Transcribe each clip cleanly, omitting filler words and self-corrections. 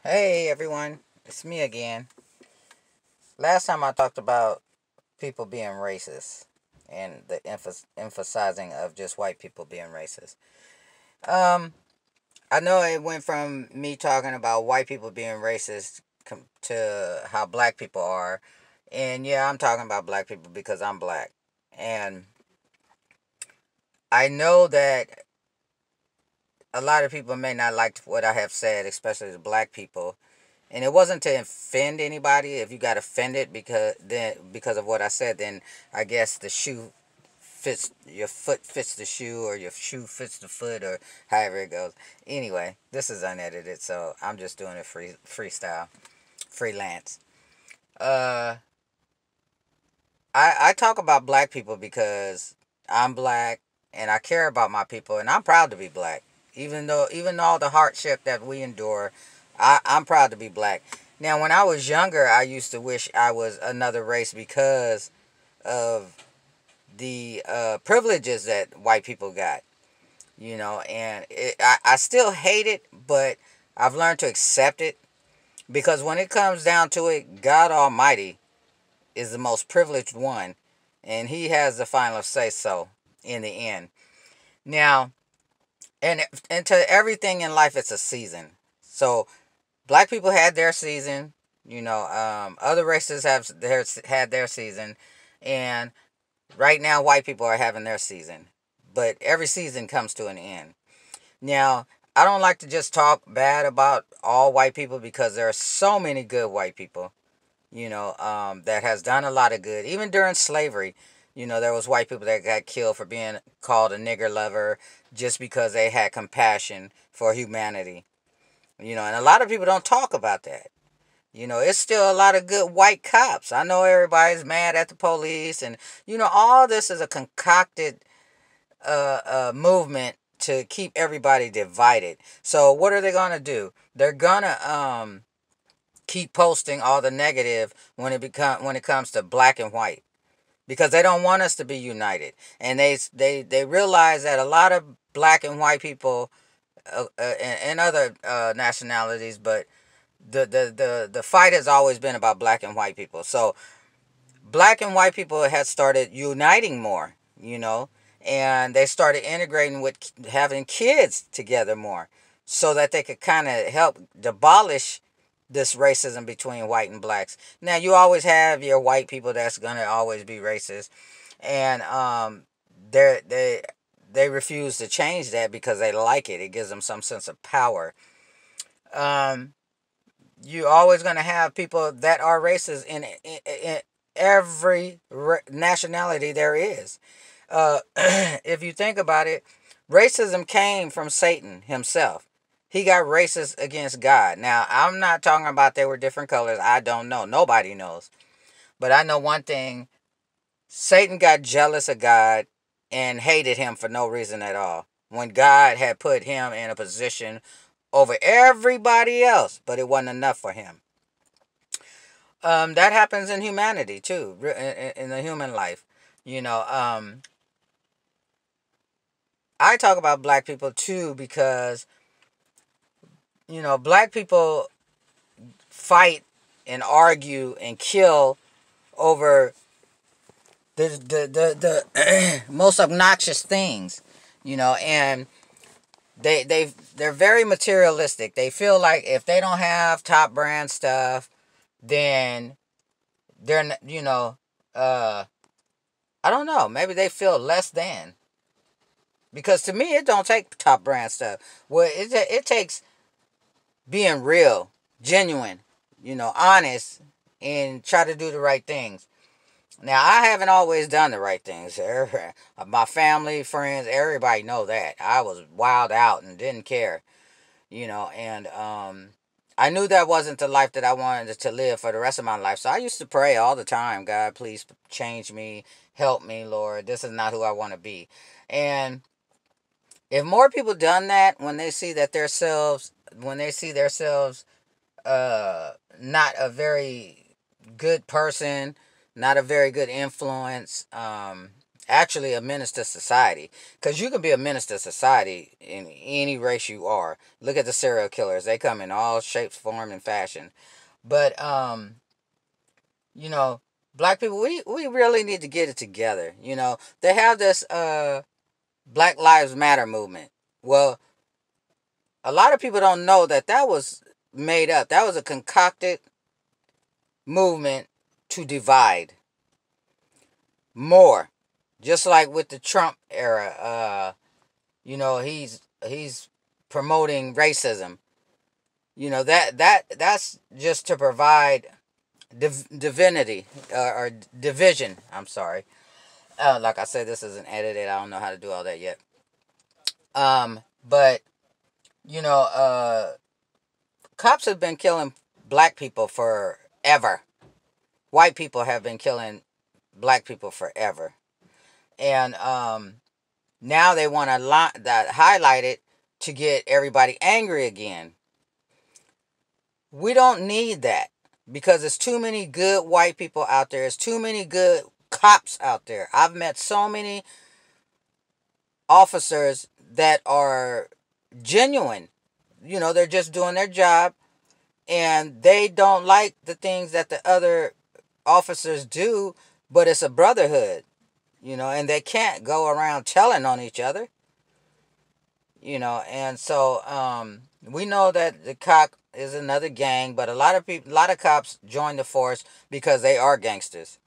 Hey everyone, it's me again. Last time I talked about people being racist and the emphasizing of just white people being racist. Um, I know it went from me talking about white people being racist to how black people are, and yeah, I'm talking about black people because I'm black, and I know that a lot of people may not like what I have said, especially the black people. And it wasn't to offend anybody. If you got offended because of what I said, then I guess the shoe fits your foot fits the shoe, or your shoe fits the foot, or however it goes. Anyway, this is unedited, so I'm just doing it freestyle, freelance. Uh, I talk about black people because I'm black and I care about my people, and I'm proud to be black. Even all the hardship that we endure, I'm proud to be black. Now, when I was younger, I used to wish I was another race because of the privileges that white people got, and I still hate it, but I've learned to accept it because when it comes down to it, God Almighty is the most privileged one, and He has the final say so in the end. Now, and to everything in life, it's a season. So black people had their season. Other races had their season, and right now white people are having their season. But every season comes to an end. Now, I don't like to just talk bad about all white people because there are so many good white people, that has done a lot of good. Even during slavery, there was white people that got killed for being called a nigger lover just because they had compassion for humanity. And a lot of people don't talk about that. It's still a lot of good white cops. I know everybody's mad at the police, and all this is a concocted movement to keep everybody divided. So what are they gonna do? They're gonna keep posting all the negative when it comes to black and white, because they don't want us to be united, and they realize that a lot of black and white people, and other nationalities, but the fight has always been about black and white people. So black and white people had started uniting more, and they started integrating with having kids together more, so that they could kind of help abolish this racism between white and blacks. Now, you always have your white people that's gonna always be racist, and they they refuse to change that because they like it. It gives them some sense of power. Um, you're always gonna have people that are racist in every nationality there is. If you think about it, racism came from Satan himself. He got racist against God. Now, I'm not talking about they were different colors. I don't know. Nobody knows. But I know one thing: Satan got jealous of God and hated him for no reason at all, when God had put him in a position over everybody else, but it wasn't enough for him. That happens in humanity too, in the human life. You know, um, I talk about black people too because black people fight and argue and kill over the most obnoxious things, and they're very materialistic. They feel like if they don't have top brand stuff, then uh, I don't know, maybe they feel less than. Because to me, it don't take top brand stuff. Well, it takes being real, genuine, honest, and try to do the right things. Now, I haven't always done the right things. My family, friends, everybody know that. I was wild out and didn't care, and I knew that wasn't the life that I wanted to live for the rest of my life. So I used to pray all the time: God, please change me, help me, Lord. This is not who I want to be. And if more people done that, when they see themselves not a very good person, not a very good influence, actually a menace to society. Because you can be a menace to society in any race you are. Look at the serial killers. They come in all shapes, form, and fashion. But, you know, black people, we really need to get it together. You know, they have this Black Lives Matter movement. Well, a lot of people don't know that that was made up. That was a concocted movement to divide more. Just like with the Trump era, you know, he's promoting racism. You know, that's just to provide divinity or division. I'm sorry. Like I said, this isn't edited. I don't know how to do all that yet. But you know, cops have been killing black people forever. White people have been killing black people forever, and now they want to highlight it to get everybody angry again. We don't need that because there's too many good white people out there. There's too many good cops out there. I've met so many officers that are genuine. You know, they're just doing their job and they don't like the things that the other officers do, but it's a brotherhood, you know, and they can't go around telling on each other, you know, and so we know that the cop is another gang, but a lot of people, a lot of cops join the force because they are gangsters,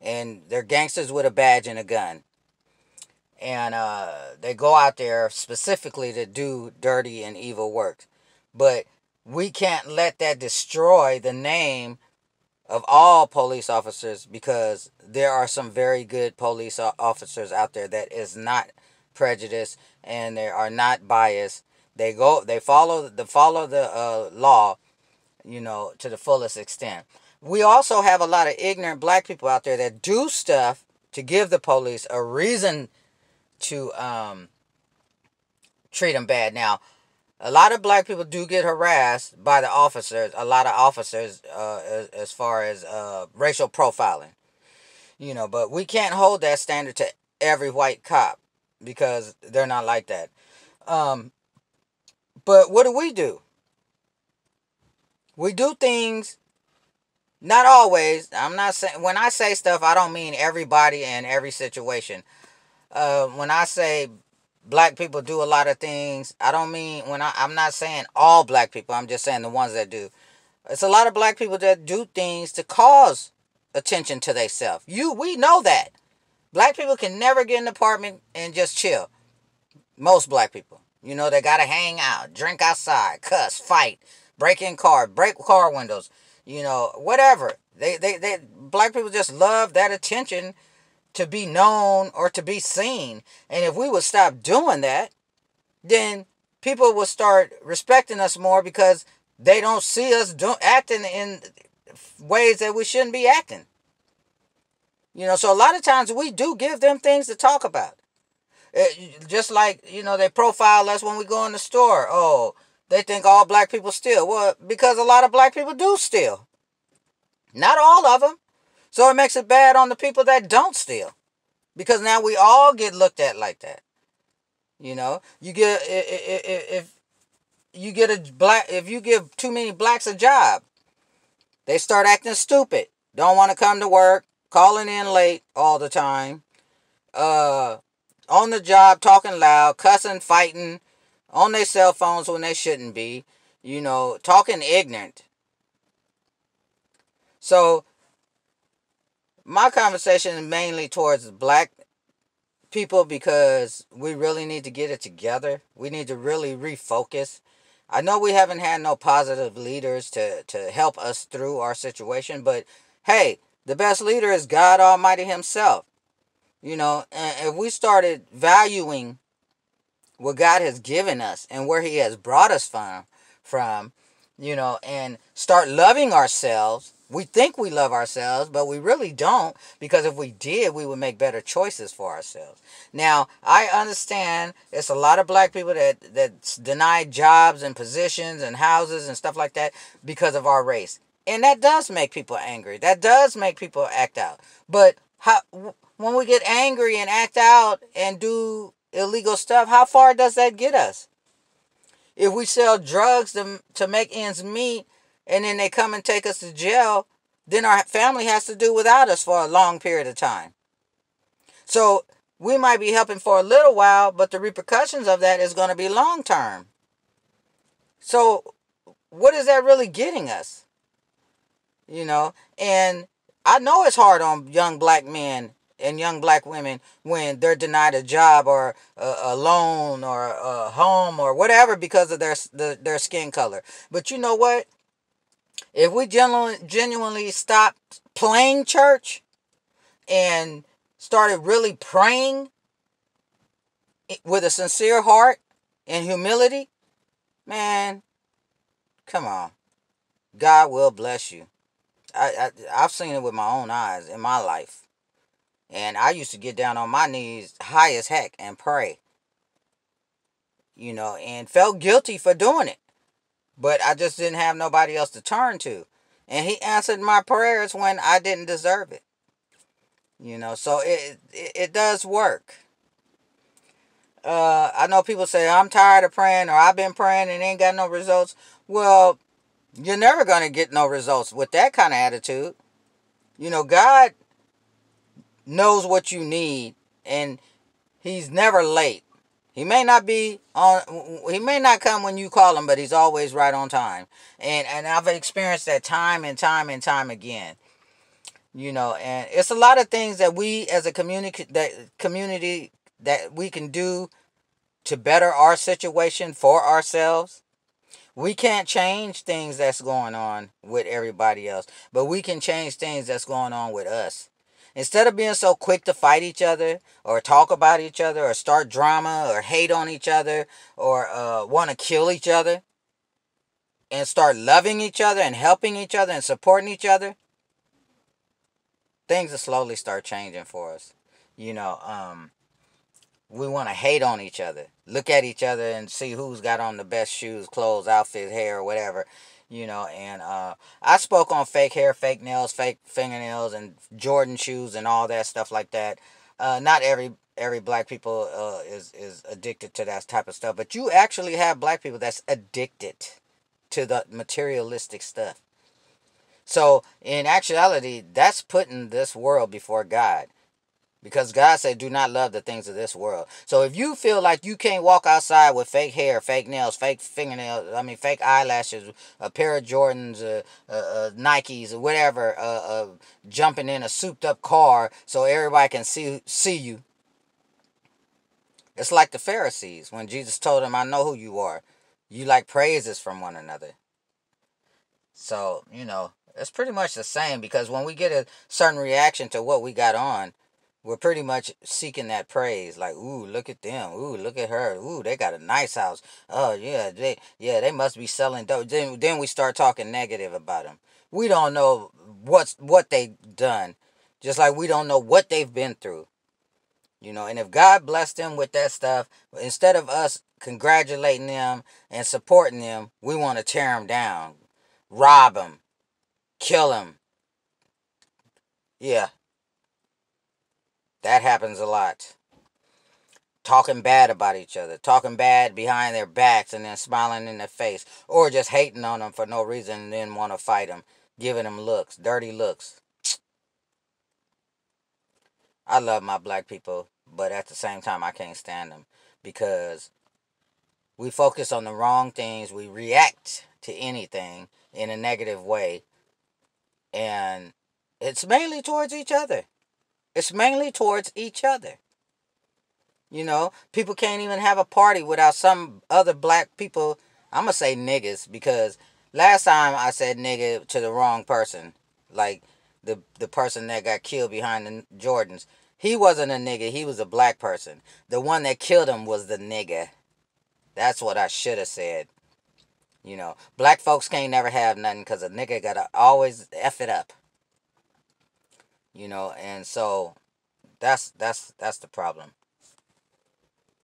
and they're gangsters with a badge and a gun, and they go out there specifically to do dirty and evil work, but we can't let that destroy the name of all police officers because there are some very good police officers out there that is not prejudiced and they are not biased. They follow the law, you know, to the fullest extent. We also have a lot of ignorant black people out there that do stuff to give the police a reason to treat them bad. Now, a lot of black people do get harassed by the officers. A lot of officers, as far as racial profiling, you know. But we can't hold that standard to every white cop because they're not like that. But what do? We do things. Not always. I'm not saying when I say stuff, I don't mean everybody and every situation. When I say black people do a lot of things, I don't mean I'm not saying all black people. I'm just saying the ones that do. It's a lot of black people that do things to cause attention to themselves. We know that. Black people can never get in an apartment and just chill. Most black people. You know, they gotta hang out, drink outside, cuss, fight, break car windows, you know, whatever. They black people just love that attention to be known or to be seen. And if we would stop doing that, then people will start respecting us more because they don't see us acting in ways that we shouldn't be acting. You know, so a lot of times we do give them things to talk about. Just like, you know, they profile us when we go in the store. Oh, they think all black people steal. Well, because a lot of black people do steal. Not all of them. So it makes it bad on the people that don't steal. Because now we all get looked at like that. You know, if you get if you give too many blacks a job, they start acting stupid. Don't want to come to work, calling in late all the time. On the job, talking loud, cussing, fighting, on their cell phones when they shouldn't be. You know, talking ignorant. So my conversation is mainly towards black people because we really need to get it together. We need to really refocus. I know we haven't had no positive leaders to help us through our situation, but hey, the best leader is God Almighty Himself. You know, and if we started valuing what God has given us and where He has brought us from, you know, and start loving ourselves. We think we love ourselves, but we really don't, because if we did, we would make better choices for ourselves. Now, I understand it's a lot of black people that's denied jobs and positions and houses and stuff like that because of our race. And that does make people angry. That does make people act out. But when we get angry and act out and do illegal stuff, how far does that get us? If we sell drugs to make ends meet and then they come and take us to jail, then our family has to do without us for a long period of time. So we might be helping for a little while, but the repercussions of that is going to be long term. So what is that really getting us? And I know it's hard on young black men and young black women when they're denied a job or a loan or a home or whatever because of their skin color. But you know what? If we genuinely stopped playing church and started really praying with a sincere heart and humility, man, come on. God will bless you. I've seen it with my own eyes in my life. And I used to get down on my knees high as heck and pray, and felt guilty for doing it. But I just didn't have nobody else to turn to. And he answered my prayers when I didn't deserve it. So it does work. I know people say, I'm tired of praying, or I've been praying and ain't got no results. Well, you're never going to get no results with that kind of attitude. God knows what you need, and he's never late. He may not come when you call him, but he's always right on time. And I've experienced that time and time and time again. And it's a lot of things that we as a community that we can do to better our situation for ourselves. We can't change things that's going on with everybody else, but we can change things that's going on with us. Instead of being so quick to fight each other or talk about each other or start drama or hate on each other or want to kill each other, and start loving each other and helping each other and supporting each other, things will slowly start changing for us. We want to hate on each other, look at each other and see who's got on the best shoes, clothes, outfits, hair, or whatever. And I spoke on fake hair, fake nails, fake fingernails, and Jordan shoes and all that stuff like that. Not every black people is addicted to that type of stuff, but you actually have black people that's addicted to the materialistic stuff. So in actuality, that's putting this world before God. Because God said, do not love the things of this world. So if you feel like you can't walk outside with fake hair, fake nails, fake fingernails, fake eyelashes, a pair of Jordans, Nikes, or whatever, jumping in a souped up car so everybody can see you. It's like the Pharisees when Jesus told them, I know who you are. You like praises from one another. So, it's pretty much the same, because when we get a certain reaction to what we got on, we're pretty much seeking that praise. Like, ooh, look at them. Ooh, look at her. Ooh, they got a nice house. Oh yeah, they must be selling dope. Then we start talking negative about them. We don't know what they've done, just like we don't know what they've been through. And if God blessed them with that stuff, instead of us congratulating them and supporting them, we want to tear them down, rob them, kill them. Yeah, that happens a lot. Talking bad about each other, talking bad behind their backs and then smiling in their face, or just hating on them for no reason and then want to fight them, giving them looks, dirty looks. I love my black people, but at the same time, I can't stand them because we focus on the wrong things. We react to anything in a negative way, and it's mainly towards each other. It's mainly towards each other. People can't even have a party without some other black people. I'm going to say niggas because last time I said nigga to the wrong person. Like the person that got killed behind the Jordans. He wasn't a nigga. He was a black person. The one that killed him was the nigga. That's what I should have said. Black folks can't never have nothing because a nigga got to always F it up. And so that's the problem.